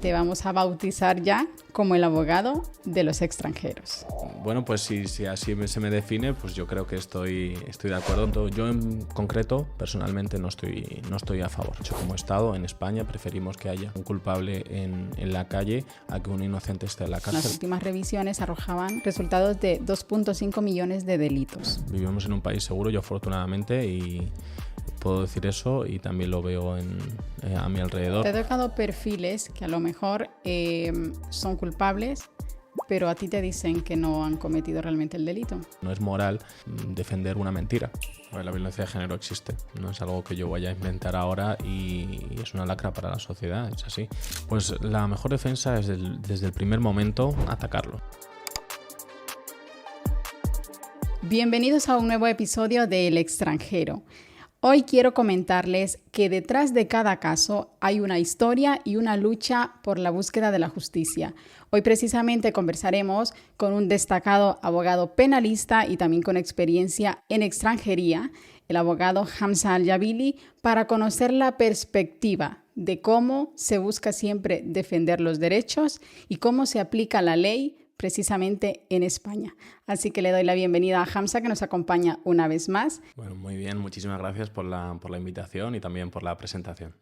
Te vamos a bautizar ya como el abogado de los extranjeros. Bueno, pues si así se me define, pues yo creo que estoy de acuerdo. Yo en concreto, personalmente, no estoy a favor. Yo como Estado, en España, preferimos que haya un culpable en la calle a que un inocente esté en la cárcel. Las últimas revisiones arrojaban resultados de 2.5 millones de delitos. Vivimos en un país seguro, yo afortunadamente, y puedo decir eso y también lo veo a mi alrededor. Te he tocado perfiles que a lo mejor son culpables, pero a ti te dicen que no han cometido realmente el delito. No es moral defender una mentira. La violencia de género existe, no es algo que yo vaya a inventar ahora y es una lacra para la sociedad, es así. Pues la mejor defensa es desde el primer momento atacarlo. Bienvenidos a un nuevo episodio de El extranjero. Hoy quiero comentarles que detrás de cada caso hay una historia y una lucha por la búsqueda de la justicia. Hoy precisamente conversaremos con un destacado abogado penalista y también con experiencia en extranjería, el abogado Hamza Al-Yabili, para conocer la perspectiva de cómo se busca siempre defender los derechos y cómo se aplica la ley precisamente en España. Así que le doy la bienvenida a Hamza, que nos acompaña una vez más. Bueno, muy bien, muchísimas gracias por la invitación y también por la presentación.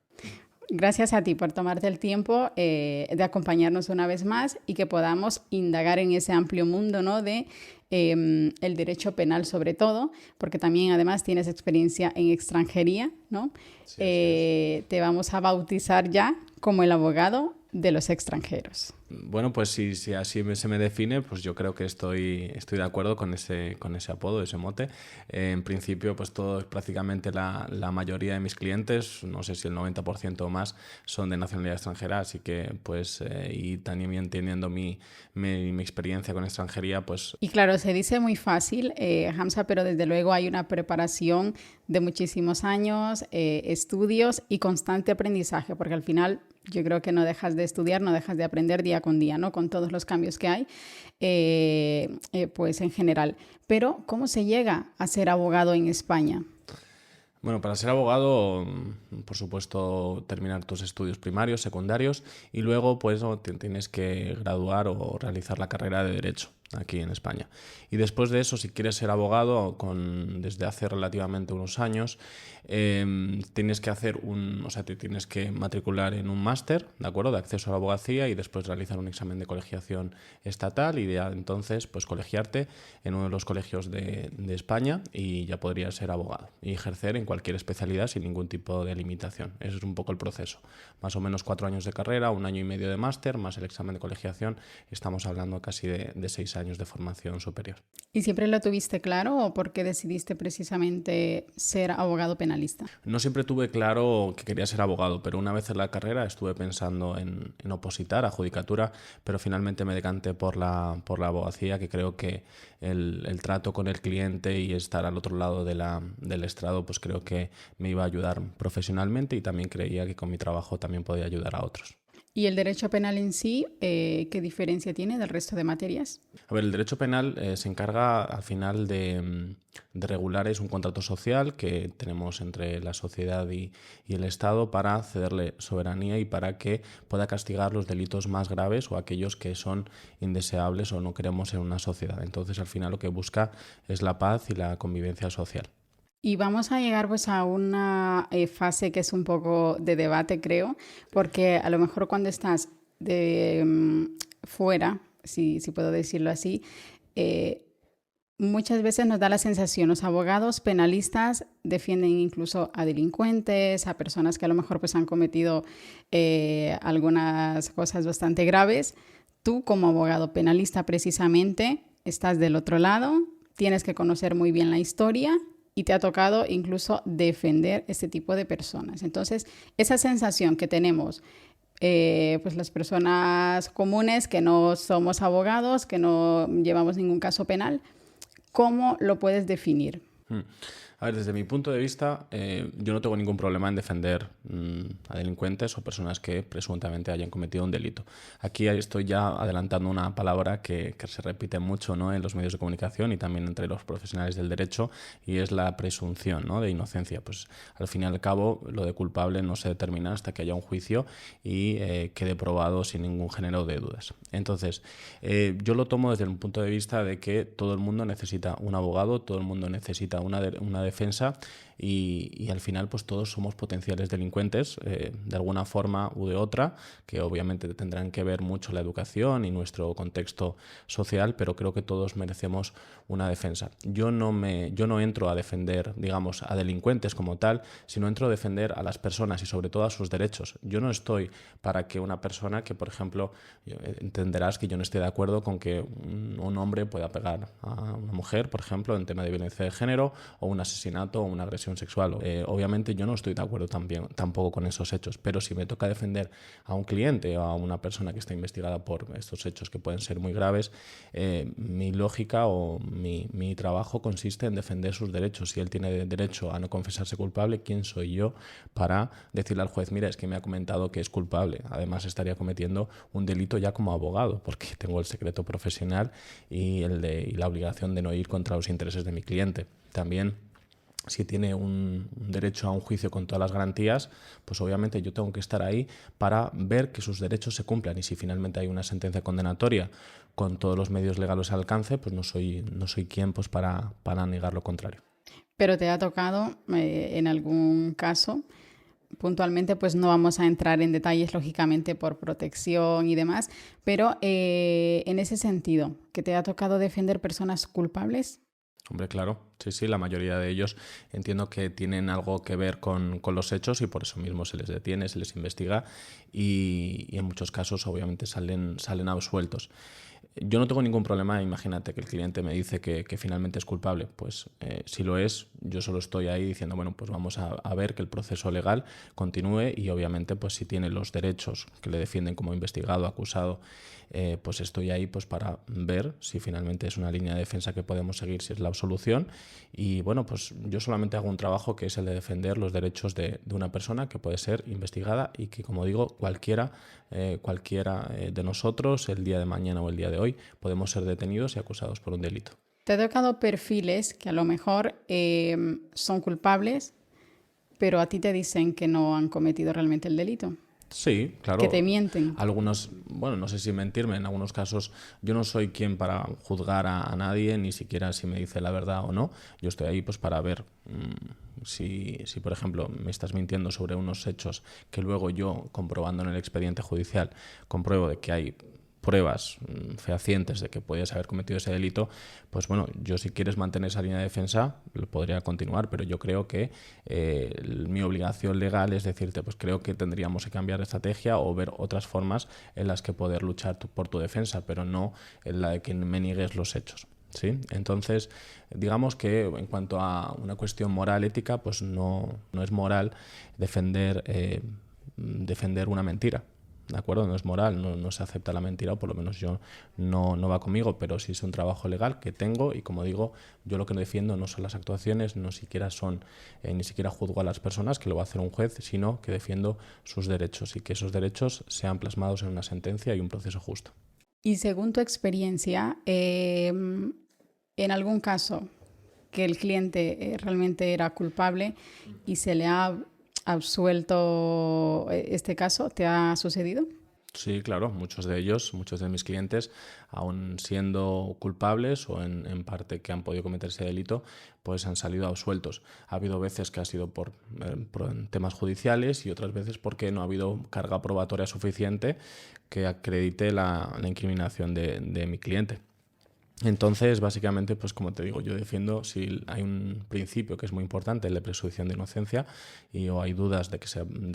Gracias a ti por tomarte el tiempo de acompañarnos una vez más y que podamos indagar en ese amplio mundo, ¿no?, de el derecho penal sobre todo, porque también además tienes experiencia en extranjería, ¿no? Sí, te vamos a bautizar ya como el abogado de los extranjeros. Bueno, pues si así se me define, pues yo creo que estoy de acuerdo con ese apodo, ese mote. En principio, pues todos, prácticamente la mayoría de mis clientes, no sé si el 90% o más, son de nacionalidad extranjera, así que pues y también teniendo mi experiencia con extranjería, pues... Y claro, se dice muy fácil, Hamza, pero desde luego hay una preparación de muchísimos años, estudios y constante aprendizaje, porque al final yo creo que no dejas de estudiar, no dejas de aprender día con día, ¿no?, con todos los cambios que hay, pues en general. Pero, ¿cómo se llega a ser abogado en España? Bueno, para ser abogado, por supuesto, terminar tus estudios primarios, secundarios y luego pues tienes que graduar o realizar la carrera de Derecho aquí en España. Y después de eso, si quieres ser abogado, desde hace relativamente unos años, tienes que te tienes que matricular en un máster, ¿de acuerdo?, de acceso a la abogacía y después realizar un examen de colegiación estatal y de entonces pues colegiarte en uno de los colegios de España y ya podrías ser abogado y ejercer en cualquier especialidad sin ningún tipo de limitación. Ese es un poco el proceso. Más o menos 4 años de carrera, 1 año y medio de máster, más el examen de colegiación. Estamos hablando casi de 6 años de formación superior. ¿Y siempre lo tuviste claro o por qué decidiste precisamente ser abogado penalista? No siempre tuve claro que quería ser abogado, pero una vez en la carrera estuve pensando en opositar a judicatura, pero finalmente me decanté por la abogacía, que creo que el trato con el cliente y estar al otro lado del estrado, pues creo que me iba a ayudar profesionalmente y también creía que con mi trabajo también podía ayudar a otros. ¿Y el derecho penal en sí, qué diferencia tiene del resto de materias? A ver, el derecho penal se encarga al final de regular, es un contrato social que tenemos entre la sociedad y el Estado para cederle soberanía y para que pueda castigar los delitos más graves o aquellos que son indeseables o no queremos en una sociedad. Entonces, al final lo que busca es la paz y la convivencia social. Y vamos a llegar pues a una fase que es un poco de debate, creo, porque a lo mejor cuando estás fuera, si puedo decirlo así, muchas veces nos da la sensación, los abogados penalistas defienden incluso a delincuentes, a personas que a lo mejor pues han cometido algunas cosas bastante graves. Tú como abogado penalista precisamente estás del otro lado, tienes que conocer muy bien la historia y te ha tocado incluso defender este tipo de personas. Entonces, esa sensación que tenemos pues las personas comunes que no somos abogados, que no llevamos ningún caso penal, ¿cómo lo puedes definir? A ver, desde mi punto de vista, yo no tengo ningún problema en defender a delincuentes o personas que presuntamente hayan cometido un delito. Aquí estoy ya adelantando una palabra que se repite mucho, ¿no?, en los medios de comunicación y también entre los profesionales del derecho, y es la presunción, ¿no?, de inocencia. Pues al fin y al cabo, lo de culpable no se determina hasta que haya un juicio y quede probado sin ningún género de dudas. Entonces, yo lo tomo desde un punto de vista de que todo el mundo necesita un abogado, todo el mundo necesita una defensa y al final pues todos somos potenciales delincuentes de alguna forma u de otra, que obviamente tendrán que ver mucho la educación y nuestro contexto social, pero creo que todos merecemos una defensa. Yo no entro a defender, digamos, a delincuentes como tal, sino entro a defender a las personas y sobre todo a sus derechos. Yo no estoy para que una persona que, por ejemplo, entenderás que yo no estoy de acuerdo con que un hombre pueda pegar a una mujer, por ejemplo, en tema de violencia de género o un asesinato o una agresión sexual. Obviamente yo no estoy de acuerdo tampoco con esos hechos, pero si me toca defender a un cliente o a una persona que está investigada por estos hechos que pueden ser muy graves, mi lógica o mi trabajo consiste en defender sus derechos. Si él tiene derecho a no confesarse culpable, ¿quién soy yo para decirle al juez, mira, es que me ha comentado que es culpable? Además estaría cometiendo un delito ya como abogado, porque tengo el secreto profesional y la obligación de no ir contra los intereses de mi cliente. También, si tiene un derecho a un juicio con todas las garantías, pues obviamente yo tengo que estar ahí para ver que sus derechos se cumplan, y si finalmente hay una sentencia condenatoria con todos los medios legales al alcance, pues no soy quien pues para negar lo contrario. Pero te ha tocado en algún caso, puntualmente pues no vamos a entrar en detalles lógicamente por protección y demás, pero en ese sentido, ¿que te ha tocado defender personas culpables? Hombre, claro, sí, la mayoría de ellos entiendo que tienen algo que ver con los hechos y por eso mismo se les detiene, se les investiga y en muchos casos obviamente salen absueltos. Yo no tengo ningún problema, imagínate que el cliente me dice que finalmente es culpable, pues si lo es, yo solo estoy ahí diciendo, bueno, pues vamos a ver que el proceso legal continúe y obviamente pues si tiene los derechos que le defienden como investigado, acusado, pues estoy ahí pues para ver si finalmente es una línea de defensa que podemos seguir, si es la absolución. Y bueno, pues yo solamente hago un trabajo que es el de defender los derechos de una persona que puede ser investigada y que, como digo, cualquiera de nosotros el día de mañana o el día de hoy podemos ser detenidos y acusados por un delito. Te ha tocado perfiles que a lo mejor son culpables, pero a ti te dicen que no han cometido realmente el delito. Sí, claro. Que te mienten. Algunos, bueno, no sé si mentirme, en algunos casos yo no soy quien para juzgar a nadie, ni siquiera si me dice la verdad o no. Yo estoy ahí pues para ver si, por ejemplo, me estás mintiendo sobre unos hechos que luego yo, comprobando en el expediente judicial, compruebo de que hay pruebas fehacientes de que podías haber cometido ese delito, pues bueno, yo si quieres mantener esa línea de defensa lo podría continuar, pero yo creo que mi obligación legal es decirte, pues creo que tendríamos que cambiar de estrategia o ver otras formas en las que poder luchar por tu defensa, pero no en la de que me niegues los hechos. ¿Sí? Entonces, digamos que en cuanto a una cuestión moral, ética, pues no es moral defender una mentira. ¿De acuerdo? No es moral, no se acepta la mentira, o por lo menos yo no va conmigo, pero sí es un trabajo legal que tengo y, como digo, yo lo que defiendo no son las actuaciones, ni siquiera juzgo a las personas, que lo va a hacer un juez, sino que defiendo sus derechos y que esos derechos sean plasmados en una sentencia y un proceso justo. Y según tu experiencia, en algún caso que el cliente realmente era culpable y se le ha absuelto este caso, ¿te ha sucedido? Sí, claro, muchos de mis clientes, aun siendo culpables o en parte que han podido cometer ese delito, pues han salido absueltos. Ha habido veces que ha sido por temas judiciales y otras veces porque no ha habido carga probatoria suficiente que acredite la incriminación de mi cliente. Entonces, básicamente, pues como te digo, yo defiendo, si hay un principio que es muy importante, el de presunción de inocencia, o hay dudas de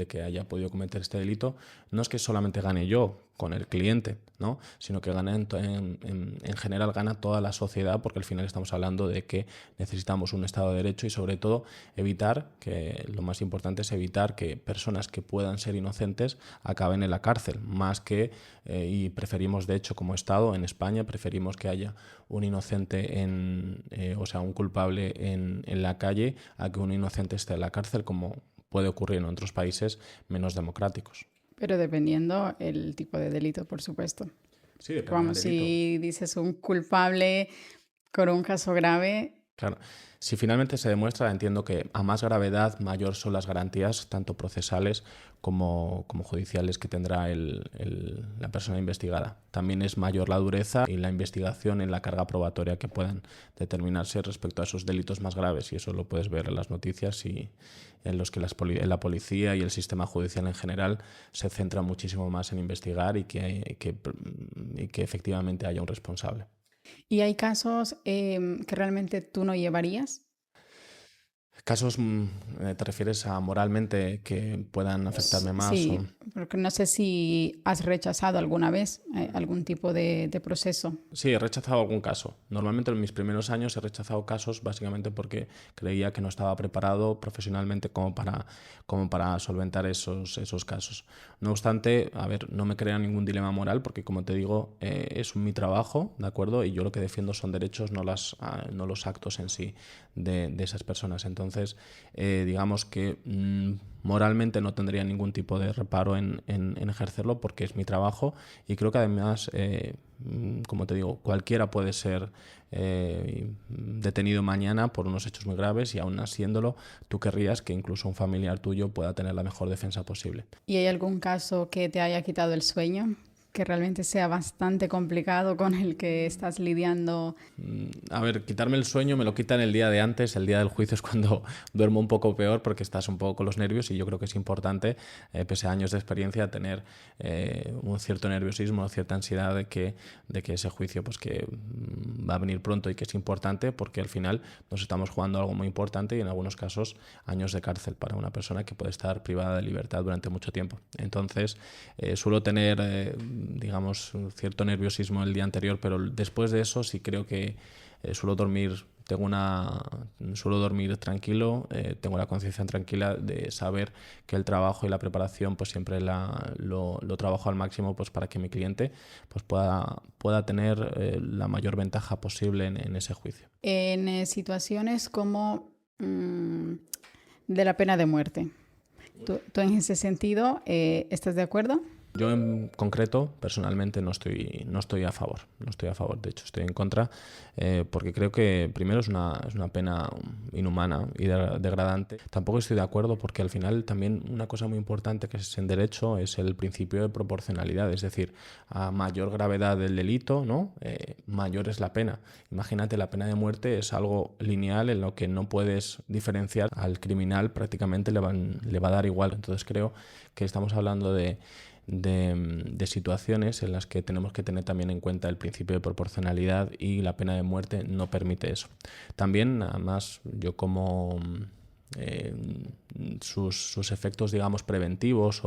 que haya podido cometer este delito, no es que solamente gane yo con el cliente, ¿no? Sino que gana en general gana toda la sociedad, porque al final estamos hablando de que necesitamos un Estado de Derecho y sobre todo evitar, que lo más importante es evitar que personas que puedan ser inocentes acaben en la cárcel, más que, y preferimos de hecho como Estado en España, preferimos que haya un inocente, o sea, un culpable en la calle a que un inocente esté en la cárcel, como puede ocurrir en otros países menos democráticos. Pero dependiendo el tipo de delito, por supuesto. Sí, depende del Vamos, delito. si dices un culpable con un caso grave, Claro, si finalmente se demuestra, entiendo que a más gravedad, mayor son las garantías, tanto procesales como judiciales, que tendrá la persona investigada. También es mayor la dureza y la investigación en la carga probatoria que puedan determinarse respecto a esos delitos más graves, y eso lo puedes ver en las noticias y en los que la policía y el sistema judicial en general se centra muchísimo más en investigar y que efectivamente haya un responsable. ¿y hay casos que realmente tú no llevarías? ¿Casos te refieres a moralmente que puedan afectarme más? Sí, porque no sé si has rechazado alguna vez algún tipo de proceso. Sí, he rechazado algún caso. Normalmente en mis primeros años he rechazado casos básicamente porque creía que no estaba preparado profesionalmente como para solventar esos casos. No obstante, a ver, no me crea ningún dilema moral porque, como te digo, es mi trabajo, ¿de acuerdo? Y yo lo que defiendo son derechos, no los actos en sí de esas personas. Entonces, digamos que moralmente no tendría ningún tipo de reparo en ejercerlo porque es mi trabajo, y creo que además, como te digo, cualquiera puede ser detenido mañana por unos hechos muy graves, y aún haciéndolo, tú querrías que incluso un familiar tuyo pueda tener la mejor defensa posible. ¿Y hay algún caso que te haya quitado el sueño? Que realmente sea bastante complicado, con el que estás lidiando. A ver, quitarme el sueño me lo quitan el día de antes, el día del juicio es cuando duermo un poco peor porque estás un poco con los nervios, y yo creo que es importante, pese a años de experiencia, tener un cierto nerviosismo, cierta ansiedad de que ese juicio pues que va a venir pronto y que es importante, porque al final nos estamos jugando algo muy importante, y en algunos casos años de cárcel para una persona que puede estar privada de libertad durante mucho tiempo. Entonces, suelo tener digamos, cierto nerviosismo el día anterior, pero después de eso sí creo que suelo dormir tranquilo, tengo la conciencia tranquila de saber que el trabajo y la preparación pues siempre lo trabajo al máximo, pues para que mi cliente pues pueda tener la mayor ventaja posible en ese juicio. En situaciones como de la pena de muerte, ¿tú en ese sentido estás de acuerdo? Yo en concreto, personalmente, no estoy a favor. No estoy a favor, de hecho, estoy en contra, porque creo que primero es una pena inhumana y degradante. Tampoco estoy de acuerdo porque al final también una cosa muy importante que es en derecho es el principio de proporcionalidad. Es decir, a mayor gravedad del delito, ¿no? Mayor es la pena. Imagínate, la pena de muerte es algo lineal en lo que no puedes diferenciar. Al criminal prácticamente le va a dar igual. Entonces creo que estamos hablando de situaciones en las que tenemos que tener también en cuenta el principio de proporcionalidad, y la pena de muerte no permite eso. También, además, yo como sus efectos, digamos, preventivos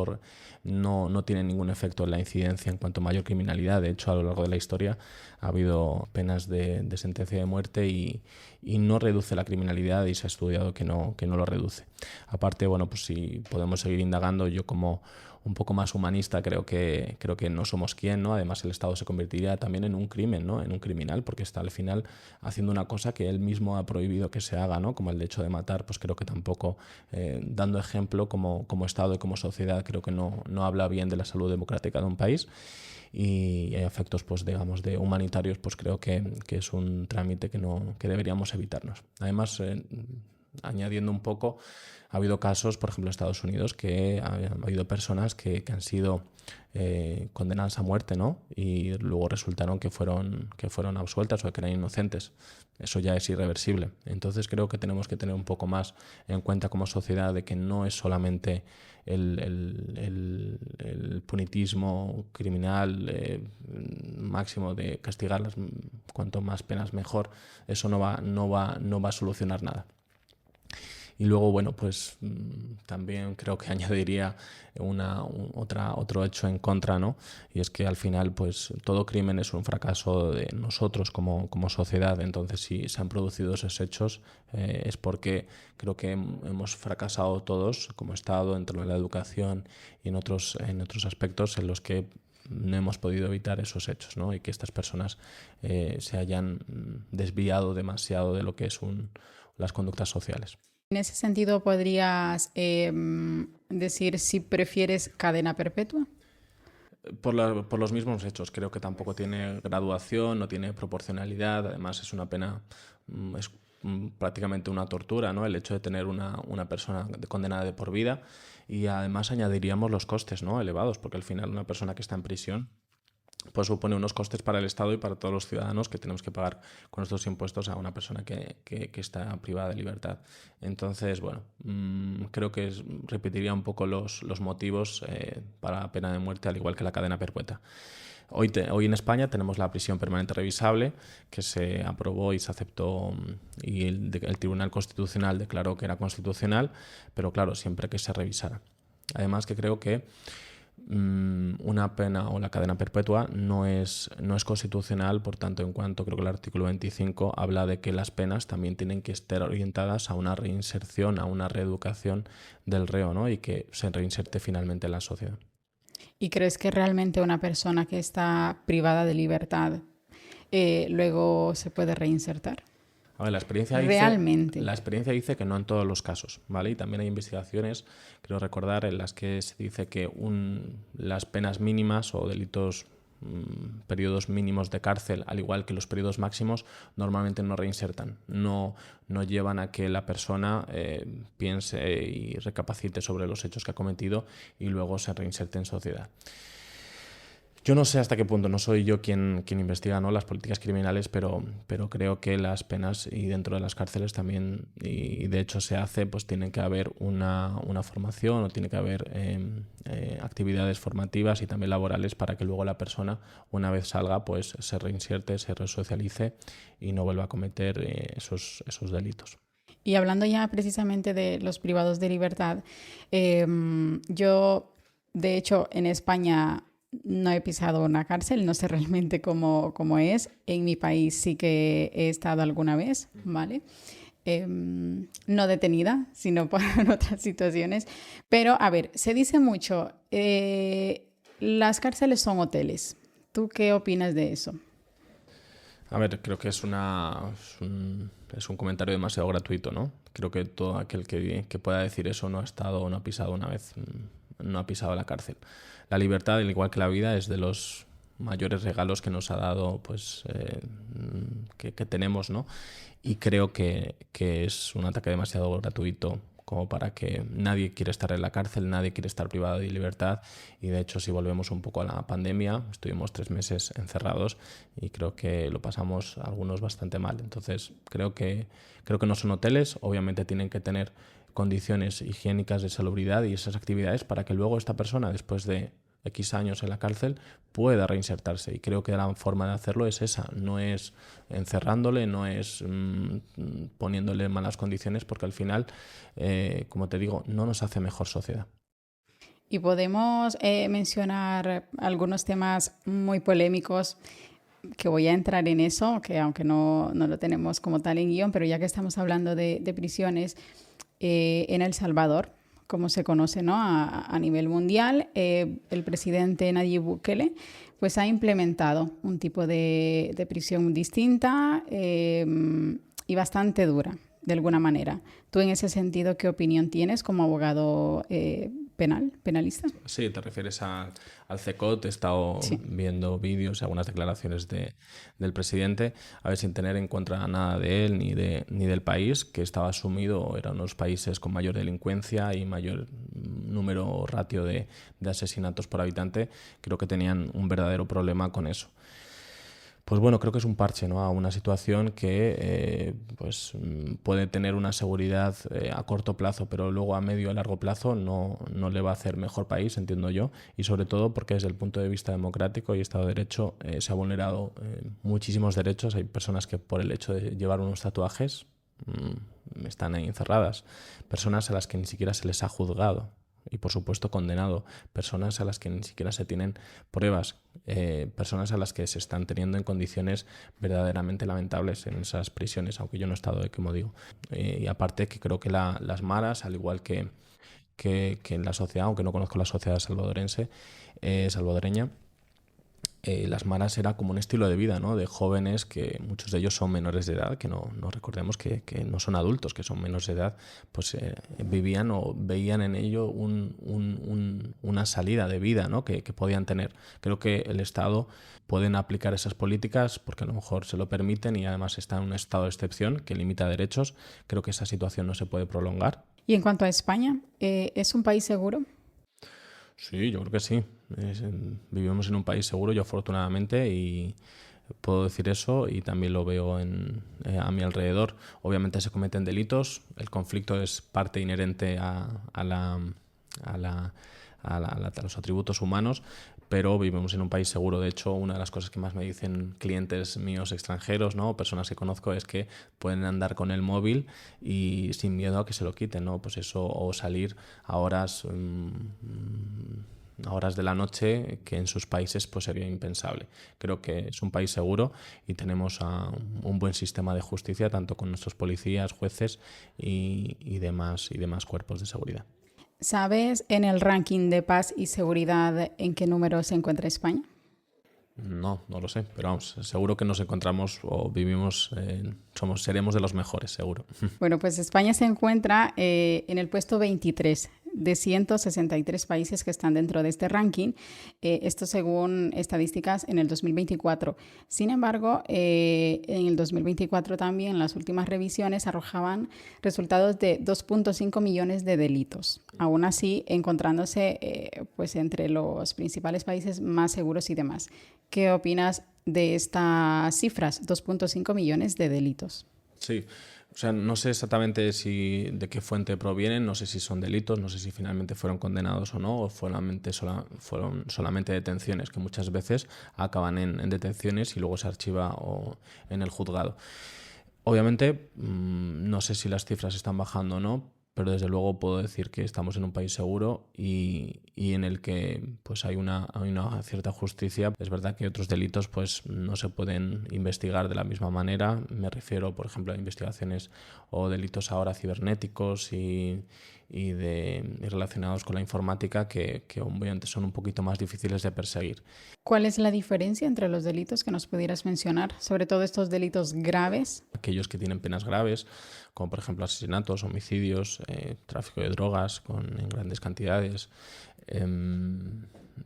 no tienen ningún efecto en la incidencia en cuanto a mayor criminalidad. De hecho, a lo largo de la historia ha habido penas de sentencia de muerte y no reduce la criminalidad, y se ha estudiado que no lo reduce. Aparte, bueno, pues si podemos seguir indagando, yo como un poco más humanista creo que no somos quien, ¿no? Además, el Estado se convertiría también en un crimen, ¿no? En un criminal, porque está al final haciendo una cosa que él mismo ha prohibido que se haga, ¿no? Como el hecho de matar. Pues creo que tampoco, dando ejemplo como Estado y como sociedad, creo que no habla bien de la salud democrática de un país. Y hay efectos, pues digamos, de humanitarios, pues creo que es un trámite que deberíamos evitarnos. Además, añadiendo un poco, ha habido casos, por ejemplo, en Estados Unidos, que ha habido personas que han sido condenadas a muerte, ¿no? Y luego resultaron que fueron absueltas o que eran inocentes. Eso ya es irreversible. Entonces creo que tenemos que tener un poco más en cuenta como sociedad de que no es solamente el punitismo criminal máximo de castigarlas, cuanto más penas mejor. Eso no va a solucionar nada. Y luego, bueno, pues también creo que añadiría otro hecho en contra, ¿no? Y es que al final, pues todo crimen es un fracaso de nosotros como sociedad. Entonces, si se han producido esos hechos, es porque creo que hemos fracasado todos como Estado dentro de la educación y en otros aspectos en los que no hemos podido evitar esos hechos, ¿no? Y que estas personas se hayan desviado demasiado de lo que es las conductas sociales. En ese sentido, ¿podrías decir si prefieres cadena perpetua? Por los mismos hechos, creo que tampoco tiene graduación, no tiene proporcionalidad, además es una pena, es prácticamente una tortura, ¿no? El hecho de tener una persona condenada de por vida, y además añadiríamos los costes, ¿no? Elevados, porque al final una persona que está en prisión pues supone unos costes para el Estado y para todos los ciudadanos que tenemos que pagar con nuestros impuestos a una persona que está privada de libertad. Entonces, bueno, creo que repetiría un poco los motivos para la pena de muerte, al igual que la cadena perpetua. Hoy en España tenemos la prisión permanente revisable, que se aprobó y se aceptó, y el Tribunal Constitucional declaró que era constitucional, pero claro, siempre que se revisara. Además, que creo que una pena o la cadena perpetua no es constitucional, por tanto, en cuanto creo que el artículo 25 habla de que las penas también tienen que estar orientadas a una reinserción, a una reeducación del reo, ¿no? Y que se reinserte finalmente en la sociedad. ¿Y crees que realmente una persona que está privada de libertad luego se puede reinsertar? A ver, la experiencia dice que no en todos los casos, ¿vale? Y también hay investigaciones, creo recordar, en las que se dice que las penas mínimas o delitos, periodos mínimos de cárcel, al igual que los periodos máximos, normalmente no reinsertan, no llevan a que la persona piense y recapacite sobre los hechos que ha cometido y luego se reinserte en sociedad. Yo no sé hasta qué punto, no soy yo quien investiga, ¿no?, las políticas criminales, pero creo que las penas y dentro de las cárceles también, y de hecho se hace, pues tiene que haber una formación o tiene que haber actividades formativas y también laborales para que luego la persona, una vez salga, pues se reinserte, se resocialice y no vuelva a cometer esos delitos. Y hablando ya precisamente de los privados de libertad, yo, de hecho, en España no he pisado una cárcel, no sé realmente cómo es. En mi país sí que he estado alguna vez, ¿vale? No detenida, sino por otras situaciones. Pero, a ver, se dice mucho, las cárceles son hoteles. ¿Tú qué opinas de eso? A ver, creo que es un comentario demasiado gratuito, ¿no? Creo que todo aquel que pueda decir eso no ha estado o no ha pisado una vez, no ha pisado la cárcel. La libertad, al igual que la vida, es de los mayores regalos que nos ha dado, pues, que tenemos, ¿no? Y creo que es un ataque demasiado gratuito como para que nadie quiera estar en la cárcel, nadie quiere estar privado de libertad. Y de hecho, si volvemos un poco a la pandemia, estuvimos 3 meses encerrados y creo que lo pasamos algunos bastante mal. Entonces, creo que no son hoteles, obviamente tienen que tener condiciones higiénicas de salubridad y esas actividades para que luego esta persona, después de X años en la cárcel, pueda reinsertarse. Y creo que la forma de hacerlo es esa, no es encerrándole, no es poniéndole malas condiciones, porque al final, como te digo, no nos hace mejor sociedad. Y podemos mencionar algunos temas muy polémicos, que voy a entrar en eso, que aunque no lo tenemos como tal en guión, pero ya que estamos hablando de prisiones, en El Salvador, como se conoce, ¿no?, a nivel mundial, el presidente Nayib Bukele pues ha implementado un tipo de prisión distinta y bastante dura, de alguna manera. ¿Tú en ese sentido qué opinión tienes como abogado penalista? Sí, te refieres al CECOT. He estado viendo vídeos y algunas declaraciones del presidente, a ver, sin tener en cuenta nada de él ni del país, que estaba sumido, eran los países con mayor delincuencia y mayor número ratio de asesinatos por habitante. Creo que tenían un verdadero problema con eso. Pues bueno, creo que es un parche, ¿no?, a una situación que pues puede tener una seguridad a corto plazo, pero luego a medio y largo plazo no le va a hacer mejor país, entiendo yo, y sobre todo porque desde el punto de vista democrático y Estado de Derecho se ha vulnerado muchísimos derechos. Hay personas que por el hecho de llevar unos tatuajes están ahí encerradas, personas a las que ni siquiera se les ha juzgado y por supuesto condenado, personas a las que ni siquiera se tienen pruebas, personas a las que se están teniendo en condiciones verdaderamente lamentables en esas prisiones, aunque yo no he estado, como digo. Y aparte que creo que las maras, al igual que en la sociedad, aunque no conozco la sociedad salvadoreña, las maras era como un estilo de vida, ¿no? De jóvenes que muchos de ellos son menores de edad, que no recordemos que no son adultos, que son menores de edad, pues vivían o veían en ello una salida de vida, ¿no? que podían tener. Creo que el Estado pueden aplicar esas políticas porque a lo mejor se lo permiten y además está en un estado de excepción que limita derechos. Creo que esa situación no se puede prolongar. Y en cuanto a España, ¿es un país seguro? Sí, yo creo que sí. Vivimos en un país seguro, yo afortunadamente, y puedo decir eso y también lo veo a mi alrededor. Obviamente se cometen delitos, el conflicto es parte inherente a los atributos humanos, pero vivimos en un país seguro. De hecho, una de las cosas que más me dicen clientes míos extranjeros, ¿no? Personas que conozco, es que pueden andar con el móvil y sin miedo a que se lo quiten, ¿no? Pues eso, o salir a horas de la noche que en sus países pues sería impensable. Creo que es un país seguro y tenemos un buen sistema de justicia, tanto con nuestros policías, jueces y demás cuerpos de seguridad. ¿Sabes en el ranking de paz y seguridad en qué número se encuentra España? No lo sé, pero vamos, seguro que nos encontramos o vivimos, seremos de los mejores, seguro. Bueno, pues España se encuentra en el puesto 23 de 163 países que están dentro de este ranking, esto según estadísticas en el 2024. Sin embargo, en el 2024 también las últimas revisiones arrojaban resultados de 2.5 millones de delitos, aún así encontrándose pues entre los principales países más seguros y demás. ¿Qué opinas de estas cifras? 2.5 millones de delitos. Sí, o sea, no sé exactamente de qué fuente provienen, no sé si son delitos, no sé si finalmente fueron condenados o no, o fueron solamente detenciones, que muchas veces acaban en detenciones y luego se archiva en el juzgado. Obviamente, no sé si las cifras están bajando o no, pero desde luego puedo decir que estamos en un país seguro y en el que pues hay una cierta justicia. Es verdad que otros delitos pues no se pueden investigar de la misma manera. Me refiero, por ejemplo, a investigaciones o delitos ahora cibernéticos y relacionados con la informática que obviamente son un poquito más difíciles de perseguir. ¿Cuál es la diferencia entre los delitos que nos pudieras mencionar, sobre todo estos delitos graves? Aquellos que tienen penas graves, como por ejemplo asesinatos, homicidios, tráfico de drogas en grandes cantidades,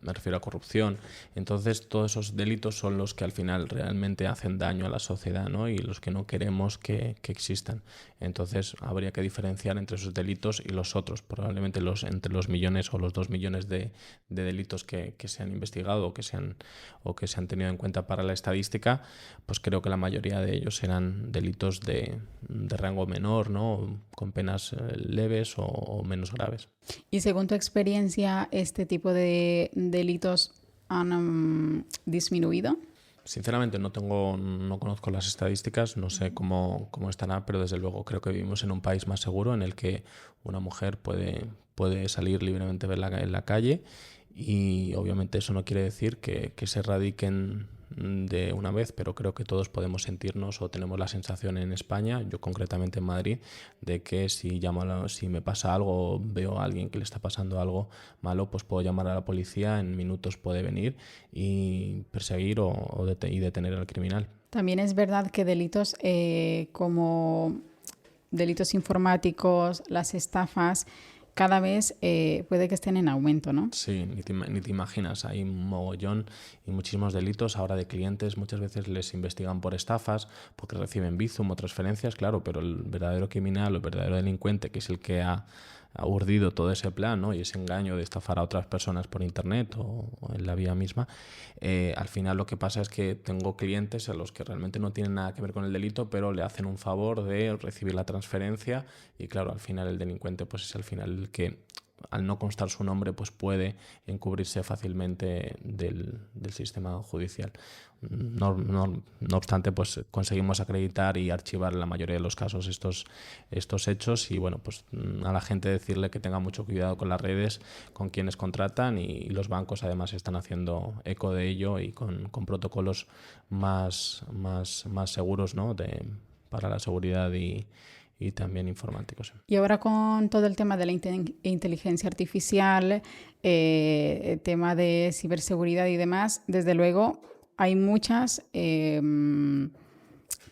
me refiero a corrupción. Entonces todos esos delitos son los que al final realmente hacen daño a la sociedad, ¿no? Y los que no queremos que existan. Entonces habría que diferenciar entre esos delitos y los otros. Probablemente entre los millones o los 2 millones de delitos que se han investigado o que se han tenido en cuenta para la estadística, pues creo que la mayoría de ellos eran delitos de rango menor, ¿no? Con penas leves o menos graves. Y según tu experiencia, ¿este tipo de delitos han disminuido? Sinceramente no conozco las estadísticas, no sé cómo estará, pero desde luego creo que vivimos en un país más seguro en el que una mujer puede salir libremente en la calle y obviamente eso no quiere decir que se erradiquen de una vez, pero creo que todos podemos sentirnos o tenemos la sensación en España, yo concretamente en Madrid, de que si me pasa algo o veo a alguien que le está pasando algo malo, pues puedo llamar a la policía, en minutos puede venir y perseguir y detener al criminal. También es verdad que delitos como delitos informáticos, las estafas, cada vez puede que estén en aumento, ¿no? Sí, ni te imaginas, hay un mogollón y muchísimos delitos ahora de clientes, muchas veces les investigan por estafas, porque reciben Bizum o transferencias, claro, pero el verdadero criminal o el verdadero delincuente, que es el que ha urdido todo ese plan, ¿no? Y ese engaño de estafar a otras personas por internet o en la vía misma, al final lo que pasa es que tengo clientes a los que realmente no tienen nada que ver con el delito, pero le hacen un favor de recibir la transferencia y claro, al final el delincuente pues es al final el que al no constar su nombre, pues puede encubrirse fácilmente del sistema judicial. No obstante, pues conseguimos acreditar y archivar en la mayoría de los casos estos hechos y bueno, pues a la gente decirle que tenga mucho cuidado con las redes, con quienes contratan y los bancos además están haciendo eco de ello y con protocolos más seguros, ¿no? Para la seguridad y también informáticos. Y ahora con todo el tema de la inteligencia artificial, tema de ciberseguridad y demás, desde luego hay muchas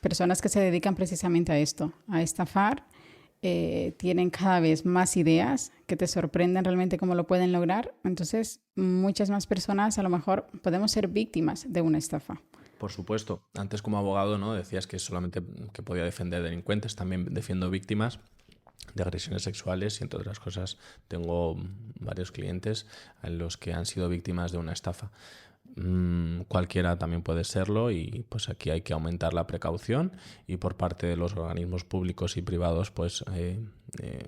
personas que se dedican precisamente a esto, a estafar. Tienen cada vez más ideas que te sorprenden realmente cómo lo pueden lograr. Entonces, muchas más personas a lo mejor podemos ser víctimas de una estafa. Por supuesto. Antes como abogado, ¿no? Decías que solamente que podía defender delincuentes, también defiendo víctimas de agresiones sexuales y entre otras cosas tengo varios clientes en los que han sido víctimas de una estafa. Cualquiera también puede serlo y pues aquí hay que aumentar la precaución y por parte de los organismos públicos y privados pues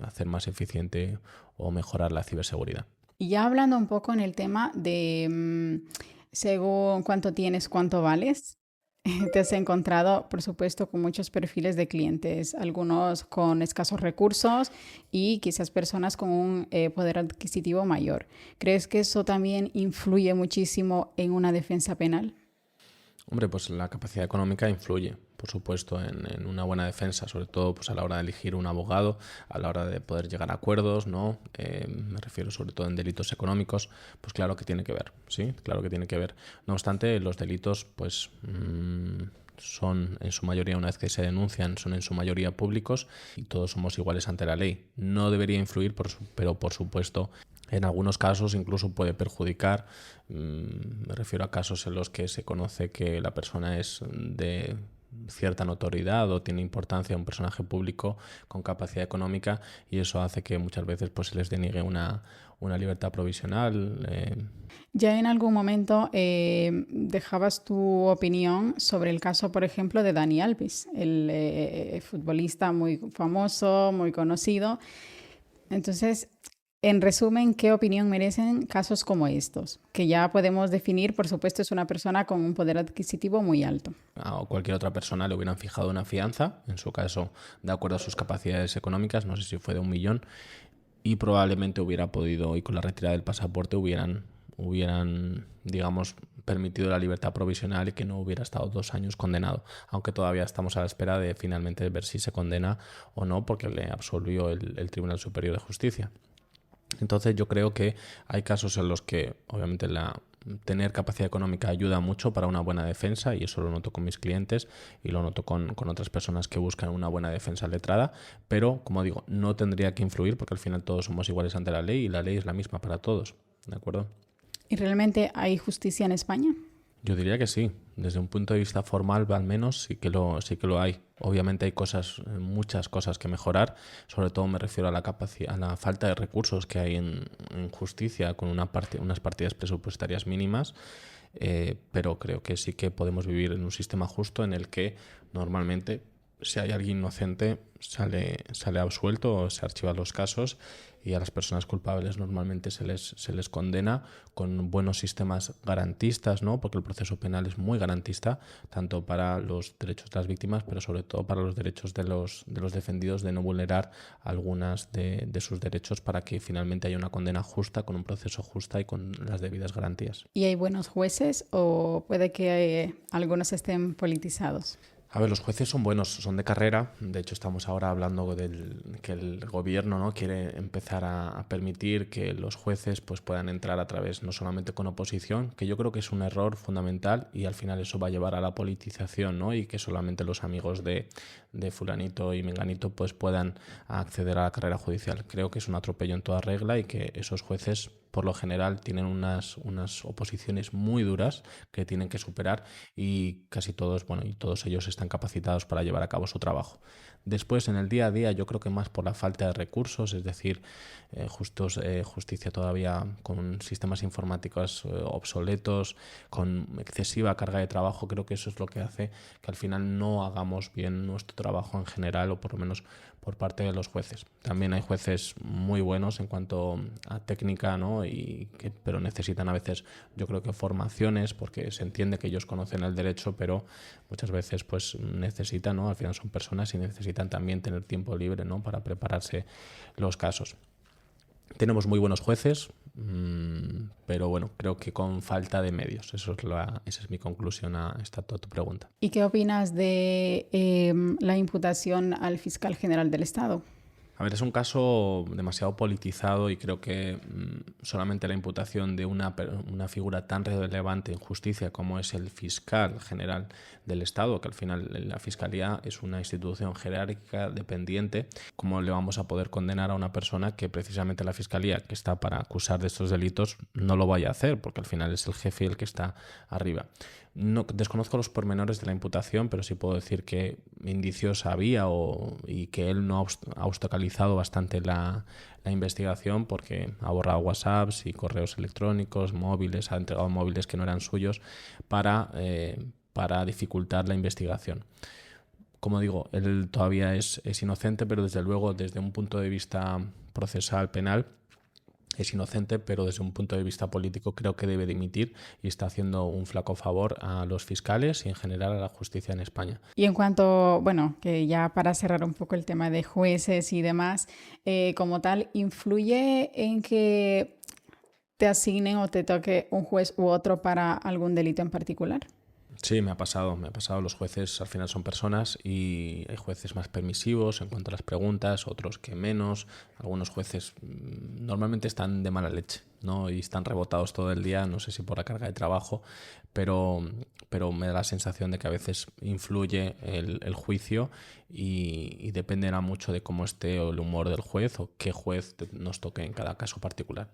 hacer más eficiente o mejorar la ciberseguridad. Y ya hablando un poco en el tema de según cuánto tienes, cuánto vales, te has encontrado, por supuesto, con muchos perfiles de clientes, algunos con escasos recursos y quizás personas con un poder adquisitivo mayor. ¿Crees que eso también influye muchísimo en una defensa penal? Hombre, pues la capacidad económica influye, por supuesto, en una buena defensa, sobre todo pues a la hora de elegir un abogado, a la hora de poder llegar a acuerdos, ¿no? Me refiero sobre todo en delitos económicos, pues claro que tiene que ver, ¿sí? Claro que tiene que ver. No obstante, los delitos, pues son en su mayoría, una vez que se denuncian, son en su mayoría públicos y todos somos iguales ante la ley. No debería influir, pero por supuesto en algunos casos incluso puede perjudicar. Me refiero a casos en los que se conoce que la persona es de cierta notoriedad o tiene importancia, un personaje público con capacidad económica y eso hace que muchas veces pues, se les deniegue una libertad provisional. Ya en algún momento dejabas tu opinión sobre el caso, por ejemplo, de Dani Alves, el futbolista muy famoso, muy conocido. Entonces, en resumen, ¿qué opinión merecen casos como estos? Que ya podemos definir, por supuesto, es una persona con un poder adquisitivo muy alto. A cualquier otra persona le hubieran fijado una fianza, en su caso, de acuerdo a sus capacidades económicas, no sé si fue de 1 millón, y probablemente hubiera podido, y con la retirada del pasaporte hubieran digamos, permitido la libertad provisional y que no hubiera estado 2 años condenado, aunque todavía estamos a la espera de finalmente ver si se condena o no, porque le absolvió el Tribunal Superior de Justicia. Entonces yo creo que hay casos en los que obviamente tener capacidad económica ayuda mucho para una buena defensa y eso lo noto con mis clientes y lo noto con otras personas que buscan una buena defensa letrada, pero como digo, no tendría que influir porque al final todos somos iguales ante la ley y la ley es la misma para todos, ¿de acuerdo? ¿Y realmente hay justicia en España? Yo diría que sí. Desde un punto de vista formal, al menos, sí que lo hay. Obviamente hay muchas cosas que mejorar. Sobre todo me refiero a la falta de recursos que hay en justicia con unas partidas presupuestarias mínimas. Pero creo que sí que podemos vivir en un sistema justo en el que normalmente si hay alguien inocente sale absuelto o se archivan los casos y a las personas culpables normalmente se les condena con buenos sistemas garantistas, ¿no? Porque el proceso penal es muy garantista, tanto para los derechos de las víctimas, pero sobre todo para los derechos de los defendidos de no vulnerar algunas de sus derechos para que finalmente haya una condena justa, con un proceso justo y con las debidas garantías. ¿Y hay buenos jueces o puede que algunos estén politizados? A ver, los jueces son buenos, son de carrera. De hecho, estamos ahora hablando que el gobierno, ¿no?, quiere empezar a permitir que los jueces pues, puedan entrar a través no solamente con oposición, que yo creo que es un error fundamental y al final eso va a llevar a la politización, ¿no?, y que solamente los amigos de fulanito y menganito pues, puedan acceder a la carrera judicial. Creo que es un atropello en toda regla y que esos jueces por lo general tienen unas oposiciones muy duras que tienen que superar y casi todos, y todos ellos están capacitados para llevar a cabo su trabajo. Después, en el día a día, yo creo que más por la falta de recursos, es decir, justicia todavía con sistemas informáticos obsoletos, con excesiva carga de trabajo, creo que eso es lo que hace que al final no hagamos bien nuestro trabajo en general o por lo menos por parte de los jueces. También hay jueces muy buenos en cuanto a técnica, ¿no? Pero necesitan a veces, yo creo que formaciones, porque se entiende que ellos conocen el derecho, pero muchas veces pues necesitan, ¿no? Al final son personas y necesitan también tener tiempo libre, ¿no? Para prepararse los casos. Tenemos muy buenos jueces, pero bueno, creo que con falta de medios. Esa es mi conclusión a tu pregunta. ¿Y qué opinas de la imputación al fiscal general del Estado? A ver, es un caso demasiado politizado y creo que solamente la imputación de una figura tan relevante en justicia como es el fiscal general del Estado, que al final la Fiscalía es una institución jerárquica dependiente, ¿cómo le vamos a poder condenar a una persona que precisamente la Fiscalía, que está para acusar de estos delitos, no lo vaya a hacer? Porque al final es el jefe el que está arriba. No, desconozco los pormenores de la imputación, pero sí puedo decir que indicios había y que él no ha obstaculizado bastante la investigación, porque ha borrado WhatsApps y correos electrónicos, móviles, ha entregado móviles que no eran suyos para dificultar la investigación. Como digo, él todavía es inocente, pero desde luego desde un punto de vista procesal, penal, es inocente, pero desde un punto de vista político creo que debe dimitir y está haciendo un flaco favor a los fiscales y en general a la justicia en España. Y en cuanto, bueno, que ya para cerrar un poco el tema de jueces y demás, como tal, ¿influye en que te asignen o te toque un juez u otro para algún delito en particular? Sí, me ha pasado. Los jueces al final son personas y hay jueces más permisivos en cuanto a las preguntas, otros que menos. Algunos jueces normalmente están de mala leche, ¿no? Y están rebotados todo el día, no sé si por la carga de trabajo, pero me da la sensación de que a veces influye el juicio y dependerá mucho de cómo esté el humor del juez o qué juez nos toque en cada caso particular.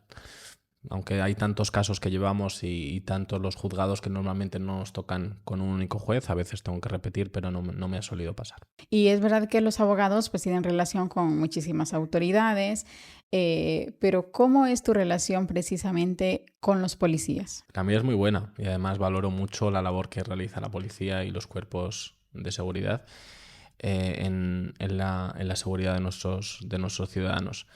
Aunque hay tantos casos que llevamos y tantos los juzgados que normalmente no nos tocan con un único juez, a veces tengo que repetir, pero no me ha solido pasar. Y es verdad que los abogados pues tienen relación con muchísimas autoridades, pero ¿cómo es tu relación precisamente con los policías? La mía es muy buena y además valoro mucho la labor que realiza la policía y los cuerpos de seguridad en la seguridad de nuestros ciudadanos.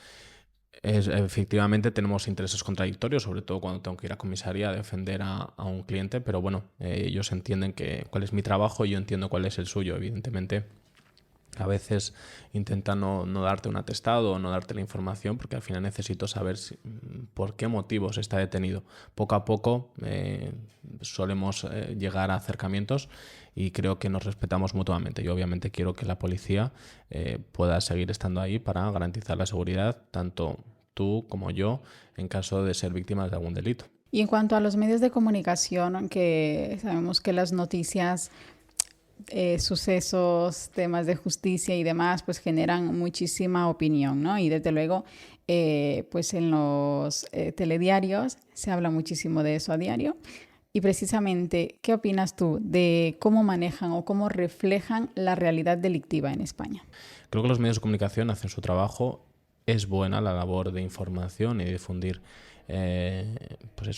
Efectivamente tenemos intereses contradictorios, sobre todo cuando tengo que ir a comisaría a defender a un cliente, pero bueno, ellos entienden cuál es mi trabajo y yo entiendo cuál es el suyo. Evidentemente, a veces intentan no darte un atestado o no darte la información porque al final necesito saber por qué motivos está detenido. Poco a poco solemos llegar a acercamientos y creo que nos respetamos mutuamente. Yo obviamente quiero que la policía pueda seguir estando ahí para garantizar la seguridad, tanto tú como yo, en caso de ser víctimas de algún delito. Y en cuanto a los medios de comunicación, que sabemos que las noticias, sucesos, temas de justicia y demás, pues generan muchísima opinión, ¿no? Y desde luego, pues en los telediarios se habla muchísimo de eso a diario. Y precisamente, ¿qué opinas tú de cómo manejan o cómo reflejan la realidad delictiva en España? Creo que los medios de comunicación hacen su trabajo. Es buena la labor de información y difundir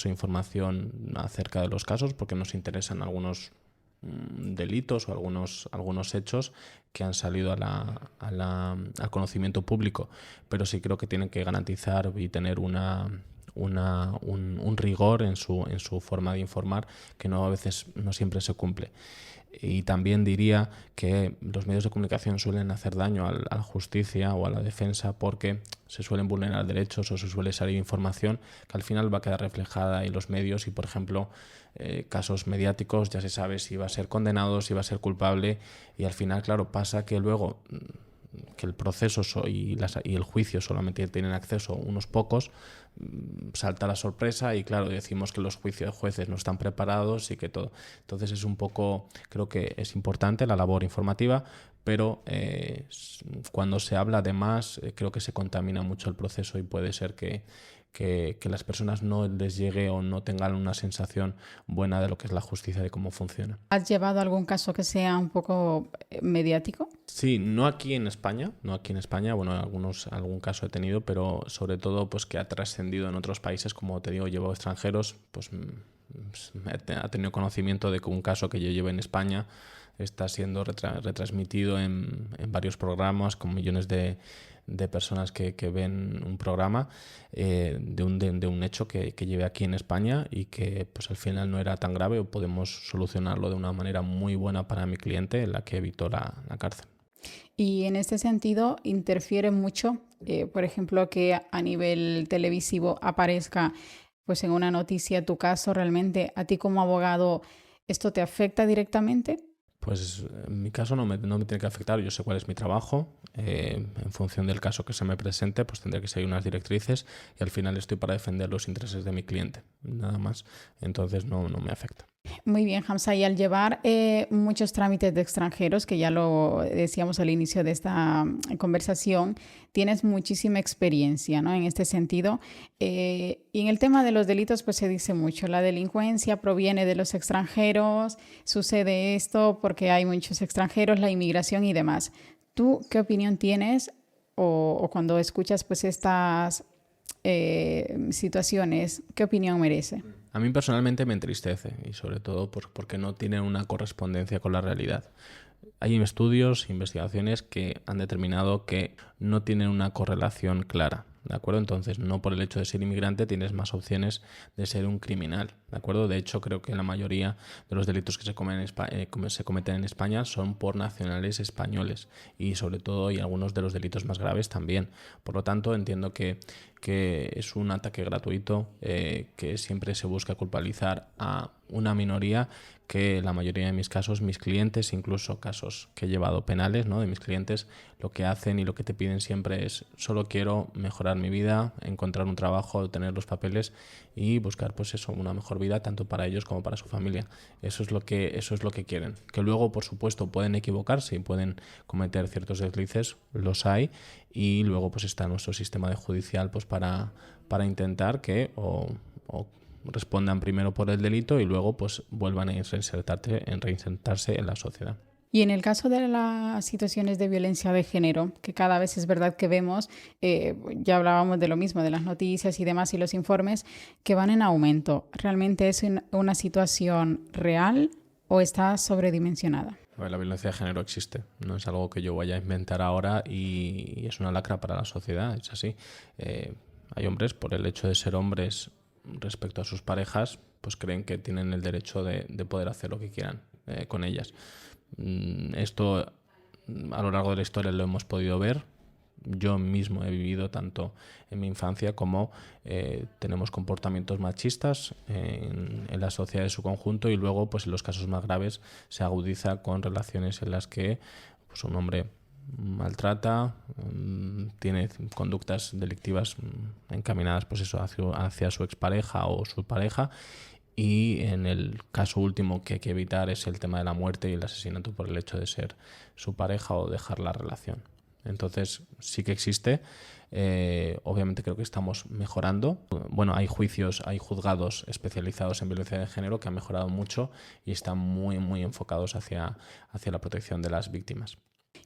información acerca de los casos porque nos interesan algunos delitos o algunos hechos que han salido al conocimiento público, pero sí creo que tienen que garantizar y tener un rigor en su forma de informar que a veces no siempre se cumple. Y también diría que los medios de comunicación suelen hacer daño a la justicia o a la defensa porque se suelen vulnerar derechos o se suele salir información que al final va a quedar reflejada en los medios y, por ejemplo, casos mediáticos ya se sabe si va a ser condenado, si va a ser culpable y al final, claro, pasa que luego que el proceso y el juicio solamente tienen acceso unos pocos, salta la sorpresa y claro, decimos que los jueces no están preparados y que todo. Entonces es un poco, creo que es importante la labor informativa, pero cuando se habla de más, creo que se contamina mucho el proceso y puede ser que las personas no les llegue o no tengan una sensación buena de lo que es la justicia, de cómo funciona. ¿Has llevado algún caso que sea un poco mediático? Sí, no aquí en España, bueno, algún caso he tenido, pero sobre todo pues que ha trascendido en otros países, como te digo, llevo extranjeros, pues ha tenido conocimiento de que un caso que yo llevo en España está siendo retransmitido en varios programas con millones de personas que ven un programa de un hecho que llevé aquí en España y que pues al final no era tan grave o podemos solucionarlo de una manera muy buena para mi cliente en la que evitó la cárcel. Y en este sentido interfiere mucho, por ejemplo, que a nivel televisivo aparezca pues en una noticia tu caso. Realmente a ti como abogado, ¿esto te afecta directamente? Pues en mi caso no me tiene que afectar, yo sé cuál es mi trabajo, en función del caso que se me presente, pues tendré que seguir unas directrices y al final estoy para defender los intereses de mi cliente, nada más, entonces no me afecta. Muy bien, Hamza. Y al llevar muchos trámites de extranjeros, que ya lo decíamos al inicio de esta conversación, tienes muchísima experiencia, ¿no? En este sentido. Y en el tema de los delitos, pues se dice mucho. La delincuencia proviene de los extranjeros, sucede esto porque hay muchos extranjeros, la inmigración y demás. ¿Tú qué opinión tienes o cuando escuchas pues estas situaciones, qué opinión merece? A mí personalmente me entristece y sobre todo porque no tiene una correspondencia con la realidad. Hay estudios, investigaciones que han determinado que no tienen una correlación clara, ¿de acuerdo? Entonces, no por el hecho de ser inmigrante tienes más opciones de ser un criminal, ¿de acuerdo? De hecho, creo que la mayoría de los delitos que se cometen en España son por nacionales españoles y sobre todo y algunos de los delitos más graves también. Por lo tanto, entiendo que es un ataque gratuito, que siempre se busca culpabilizar a una minoría que la mayoría de mis casos, mis clientes, incluso casos que he llevado penales, ¿no? De mis clientes, lo que hacen y lo que te piden siempre es solo quiero mejorar mi vida, encontrar un trabajo, tener los papeles y buscar pues eso, una mejor vida tanto para ellos como para su familia. Eso es lo que quieren. Que luego, por supuesto, pueden equivocarse y pueden cometer ciertos deslices, los hay, y luego pues está nuestro sistema de judicial pues para intentar que o respondan primero por el delito y luego pues vuelvan a reinsertarse en la sociedad. Y en el caso de las situaciones de violencia de género, que cada vez es verdad que vemos, ya hablábamos de lo mismo, de las noticias y demás y los informes que van en aumento, ¿realmente es una situación real o está sobredimensionada? La violencia de género existe, no es algo que yo vaya a inventar ahora y es una lacra para la sociedad, es así. Hay hombres, por el hecho de ser hombres respecto a sus parejas, pues creen que tienen el derecho de poder hacer lo que quieran con ellas. Esto a lo largo de la historia lo hemos podido ver. Yo mismo he vivido tanto en mi infancia como tenemos comportamientos machistas en la sociedad en su conjunto y luego pues en los casos más graves se agudiza con relaciones en las que pues, un hombre maltrata, tiene conductas delictivas encaminadas pues eso, hacia su expareja o su pareja. Y en el caso último que hay que evitar es el tema de la muerte y el asesinato por el hecho de ser su pareja o dejar la relación. Entonces sí que existe, obviamente creo que estamos mejorando. Bueno, hay juzgados especializados en violencia de género que han mejorado mucho y están muy enfocados hacia la protección de las víctimas.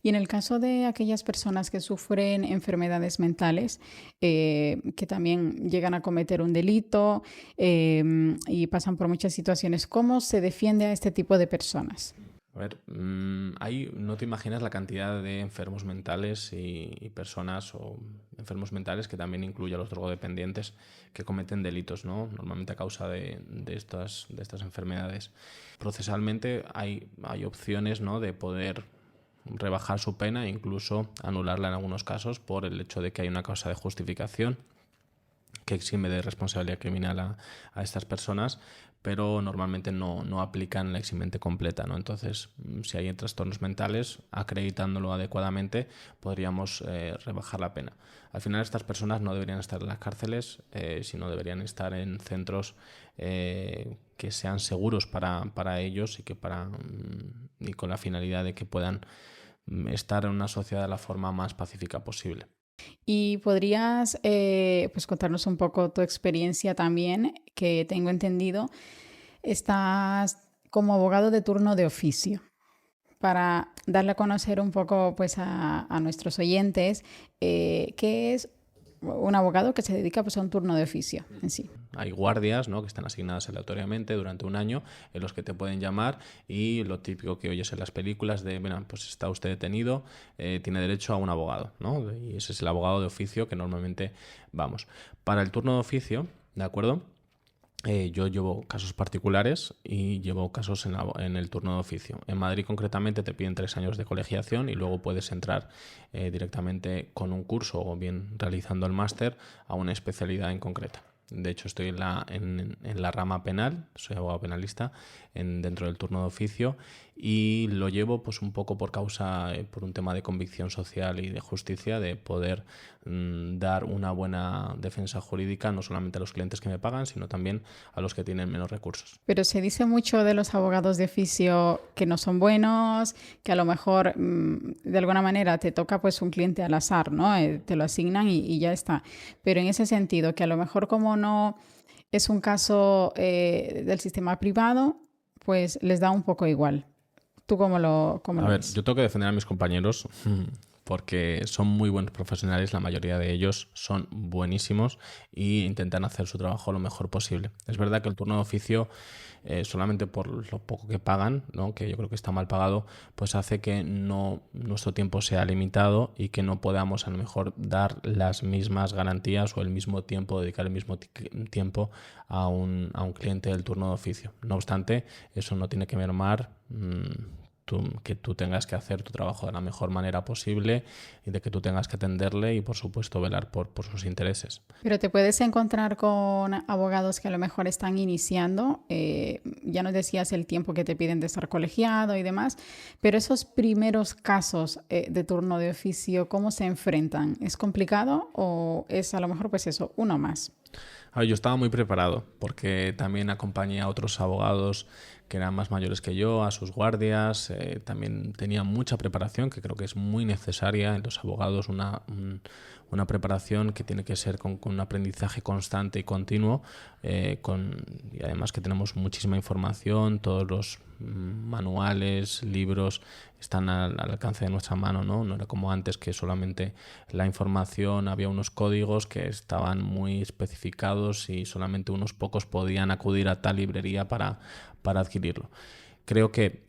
Y en el caso de aquellas personas que sufren enfermedades mentales, que también llegan a cometer un delito y pasan por muchas situaciones, ¿cómo se defiende a este tipo de personas? A ver, no te imaginas la cantidad de enfermos mentales y personas o enfermos mentales que también incluye a los drogodependientes que cometen delitos, ¿no? Normalmente a causa de estas enfermedades. Procesalmente hay opciones, ¿no? De poder rebajar su pena e incluso anularla en algunos casos por el hecho de que hay una causa de justificación que exime de responsabilidad criminal a estas personas, pero normalmente no aplican la eximente completa, ¿no? Entonces, si hay trastornos mentales, acreditándolo adecuadamente, podríamos rebajar la pena. Al final, estas personas no deberían estar en las cárceles, sino deberían estar en centros que sean seguros para ellos y con la finalidad de que puedan estar en una sociedad de la forma más pacífica posible. Y podrías pues contarnos un poco tu experiencia también, que tengo entendido, estás como abogado de turno de oficio, para darle a conocer un poco pues a nuestros oyentes qué es un abogado que se dedica pues, a un turno de oficio en sí. Hay guardias, ¿no?, que están asignadas aleatoriamente durante un año en los que te pueden llamar y lo típico que oyes en las películas de, mira, pues está usted detenido, tiene derecho a un abogado, ¿no? Y ese es el abogado de oficio que normalmente vamos. Para el turno de oficio, ¿de acuerdo? Yo llevo casos particulares y llevo casos en el turno de oficio. En Madrid concretamente te piden 3 años de colegiación y luego puedes entrar directamente con un curso o bien realizando el máster a una especialidad en concreta. De hecho, estoy en la rama penal, soy abogado penalista dentro del turno de oficio y lo llevo pues un poco por un tema de convicción social y de justicia, de poder dar una buena defensa jurídica no solamente a los clientes que me pagan, sino también a los que tienen menos recursos. Pero se dice mucho de los abogados de oficio que no son buenos, que a lo mejor de alguna manera te toca pues un cliente al azar, ¿no? Te lo asignan y ya está. Pero en ese sentido, que a lo mejor como no es un caso del sistema privado, pues les da un poco igual. ¿Tú cómo lo ves? Yo tengo que defender a mis compañeros porque son muy buenos profesionales, la mayoría de ellos son buenísimos e intentan hacer su trabajo lo mejor posible. Es verdad que el turno de oficio, solamente por lo poco que pagan, ¿no?, que yo creo que está mal pagado, pues hace que nuestro tiempo sea limitado y que no podamos a lo mejor dar las mismas garantías o el mismo tiempo, dedicar el mismo tiempo a un cliente del turno de oficio. No obstante, eso no tiene que mermar que tú tengas que hacer tu trabajo de la mejor manera posible y de que tú tengas que atenderle y, por supuesto, velar por sus intereses. Pero te puedes encontrar con abogados que a lo mejor están iniciando, ya nos decías el tiempo que te piden de estar colegiado y demás, pero esos primeros casos de turno de oficio, ¿cómo se enfrentan? ¿Es complicado o es a lo mejor pues eso, uno más? A ver, yo estaba muy preparado porque también acompañé a otros abogados que eran más mayores que yo, a sus guardias. También tenía mucha preparación, que creo que es muy necesaria en los abogados, una preparación que tiene que ser con un aprendizaje constante y continuo, y además que tenemos muchísima información, todos los manuales, libros están al alcance de nuestra mano, ¿no? No era como antes, que solamente la información, había unos códigos que estaban muy especificados y solamente unos pocos podían acudir a tal librería para adquirirlo. Creo que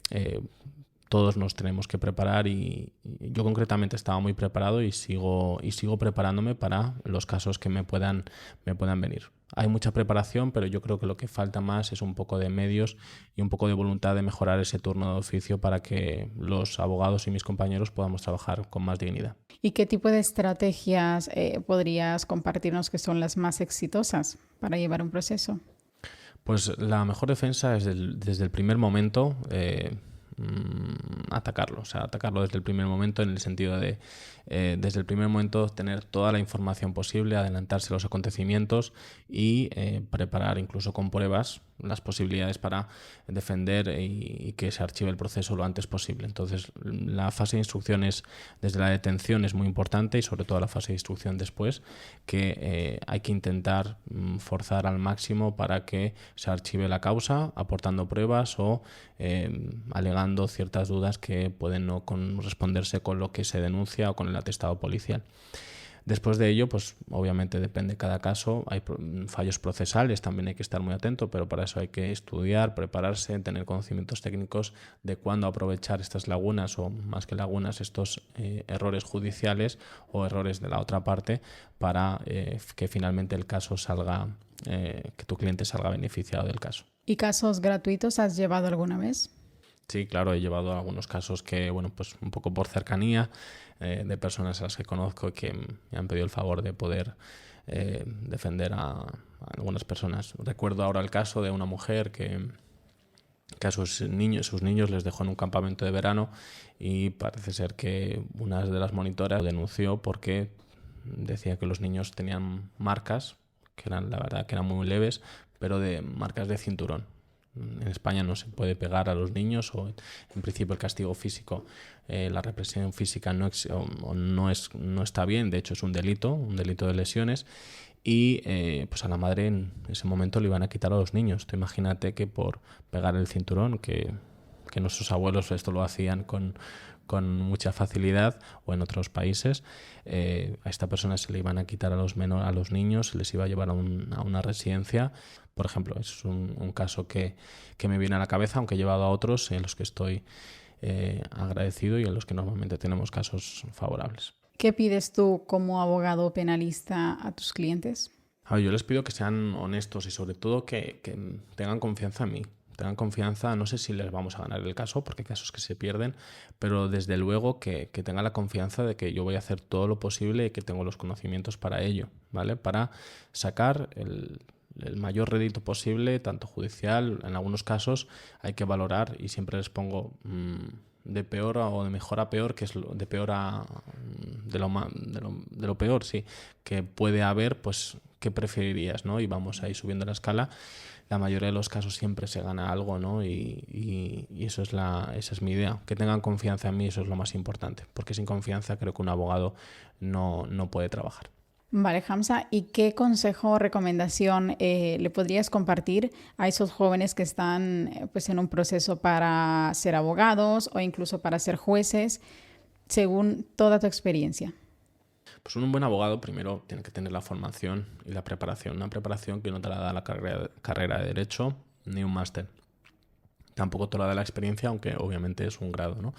todos nos tenemos que preparar y yo concretamente estaba muy preparado y sigo preparándome para los casos que me puedan venir. Hay mucha preparación, pero yo creo que lo que falta más es un poco de medios y un poco de voluntad de mejorar ese turno de oficio para que los abogados y mis compañeros podamos trabajar con más dignidad. ¿Y qué tipo de estrategias podrías compartirnos que son las más exitosas para llevar un proceso? Pues la mejor defensa es desde el primer momento atacarlo, o sea, atacarlo desde el primer momento en el sentido de desde el primer momento tener toda la información posible, adelantarse a los acontecimientos y preparar incluso con pruebas las posibilidades para defender y que se archive el proceso lo antes posible. Entonces, la fase de instrucciones desde la detención es muy importante y sobre todo la fase de instrucción después, que hay que intentar forzar al máximo para que se archive la causa, aportando pruebas o alegando ciertas dudas que pueden no corresponderse con lo que se denuncia o con el atestado policial. Después de ello, pues obviamente depende de cada caso, hay fallos procesales, también hay que estar muy atento, pero para eso hay que estudiar, prepararse, tener conocimientos técnicos de cuándo aprovechar estas lagunas o más que lagunas, estos errores judiciales o errores de la otra parte para que finalmente el caso salga, que tu cliente salga beneficiado del caso. ¿Y casos gratuitos has llevado alguna vez? Sí, claro, he llevado algunos casos que, bueno, pues un poco por cercanía, de personas a las que conozco que me han pedido el favor de poder defender a algunas personas. Recuerdo ahora el caso de una mujer que a sus niños les dejó en un campamento de verano y parece ser que una de las monitoras denunció porque decía que los niños tenían marcas, que eran, la verdad, que eran muy leves, pero de marcas de cinturón. En España no se puede pegar a los niños o en principio el castigo físico, la represión física no está bien, de hecho es un delito de lesiones y pues a la madre en ese momento le iban a quitar a los niños. Tú imagínate que por pegar el cinturón, que que nuestros abuelos esto lo hacían con mucha facilidad, o en otros países, a esta persona se le iban a quitar a los niños, se les iba a llevar a una residencia. Por ejemplo, es un caso que me viene a la cabeza, aunque he llevado a otros en los que estoy agradecido y en los que normalmente tenemos casos favorables. ¿Qué pides tú como abogado penalista a tus clientes? A ver, yo les pido que sean honestos y sobre todo que tengan confianza en mí. Tengan confianza, no sé si les vamos a ganar el caso, porque hay casos que se pierden, pero desde luego que tengan la confianza de que yo voy a hacer todo lo posible y que tengo los conocimientos para ello, ¿vale? Para sacar el mayor rédito posible, tanto judicial. En algunos casos hay que valorar, y siempre les pongo de peor o de mejor a peor, que es de peor a de lo peor, sí, que puede haber, pues ¿qué preferirías, no? Y vamos ahí subiendo la escala. La mayoría de los casos siempre se gana algo, ¿no? Y esa es mi idea. Que tengan confianza en mí, eso es lo más importante, porque sin confianza creo que un abogado no puede trabajar. Vale, Hamza, ¿y qué consejo o recomendación le podrías compartir a esos jóvenes que están pues, en un proceso para ser abogados o incluso para ser jueces, según toda tu experiencia? Pues un buen abogado primero tiene que tener la formación y la preparación. Una preparación que no te la da la carrera de Derecho ni un máster. Tampoco te la da la experiencia, aunque obviamente es un grado, ¿no?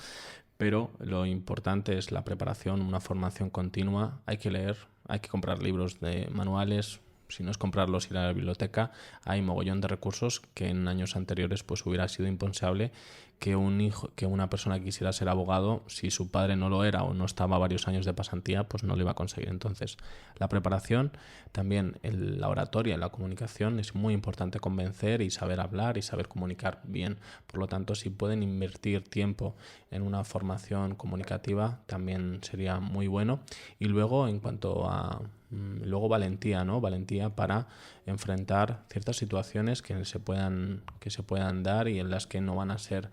Pero lo importante es la preparación, una formación continua. Hay que leer, hay que comprar libros de manuales. Si no es comprarlos, ir a la biblioteca. Hay mogollón de recursos que en años anteriores pues hubiera sido impensable que una persona quisiera ser abogado. Si su padre no lo era o no estaba varios años de pasantía, pues no lo iba a conseguir. Entonces, la preparación, también la oratoria, la comunicación, es muy importante convencer y saber hablar y saber comunicar bien. Por lo tanto, si pueden invertir tiempo en una formación comunicativa, también sería muy bueno. Y luego, en cuanto a valentía, ¿no? Valentía para enfrentar ciertas situaciones que se puedan dar y en las que no van a ser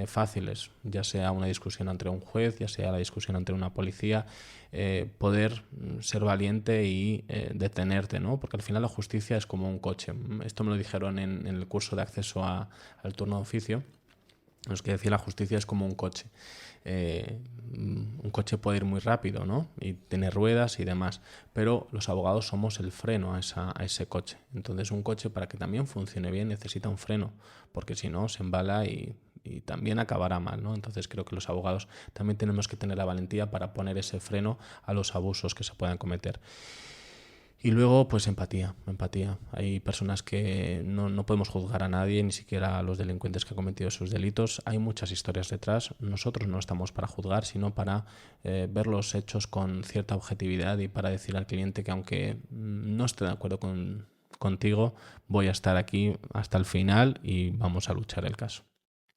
fáciles, ya sea una discusión entre un juez, ya sea la discusión entre una policía, poder ser valiente y detenerte, ¿no? Porque al final la justicia es como un coche. Esto me lo dijeron en el curso de acceso al turno de oficio. Los que decía la justicia es como un coche. Un coche puede ir muy rápido, ¿no? Y tiene ruedas y demás, pero los abogados somos el freno a ese coche. Entonces un coche, para que también funcione bien, necesita un freno, porque si no se embala y también acabará mal, ¿no? Entonces creo que los abogados también tenemos que tener la valentía para poner ese freno a los abusos que se puedan cometer. Y luego, pues empatía. Hay personas que no podemos juzgar a nadie, ni siquiera a los delincuentes que han cometido esos delitos. Hay muchas historias detrás. Nosotros no estamos para juzgar, sino para ver los hechos con cierta objetividad y para decir al cliente que aunque no esté de acuerdo contigo, voy a estar aquí hasta el final y vamos a luchar el caso.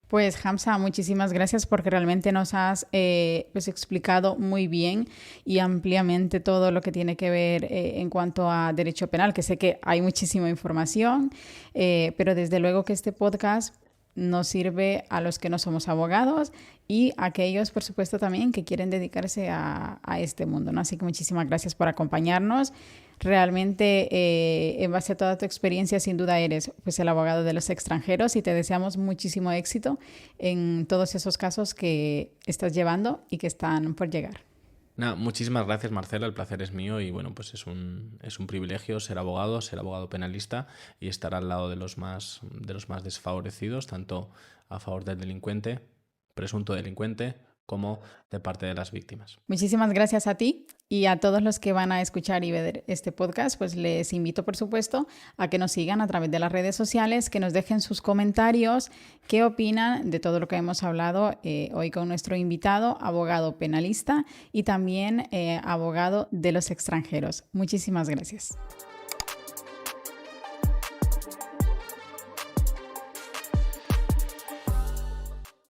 Pues Hamza, muchísimas gracias porque realmente nos has pues explicado muy bien y ampliamente todo lo que tiene que ver en cuanto a derecho penal, que sé que hay muchísima información, pero desde luego que este podcast nos sirve a los que no somos abogados y a aquellos, por supuesto, también que quieren dedicarse a este mundo, ¿no? Así que muchísimas gracias por acompañarnos. Realmente, en base a toda tu experiencia, sin duda eres pues, el abogado de los extranjeros y te deseamos muchísimo éxito en todos esos casos que estás llevando y que están por llegar. Muchísimas gracias, Marcela, el placer es mío y bueno, pues es un privilegio ser abogado penalista y estar al lado de los más desfavorecidos, tanto a favor del delincuente, presunto delincuente, como de parte de las víctimas. Muchísimas gracias a ti y a todos los que van a escuchar y ver este podcast, pues les invito, por supuesto, a que nos sigan a través de las redes sociales, que nos dejen sus comentarios, qué opinan de todo lo que hemos hablado hoy con nuestro invitado, abogado penalista y también abogado de los extranjeros. Muchísimas gracias.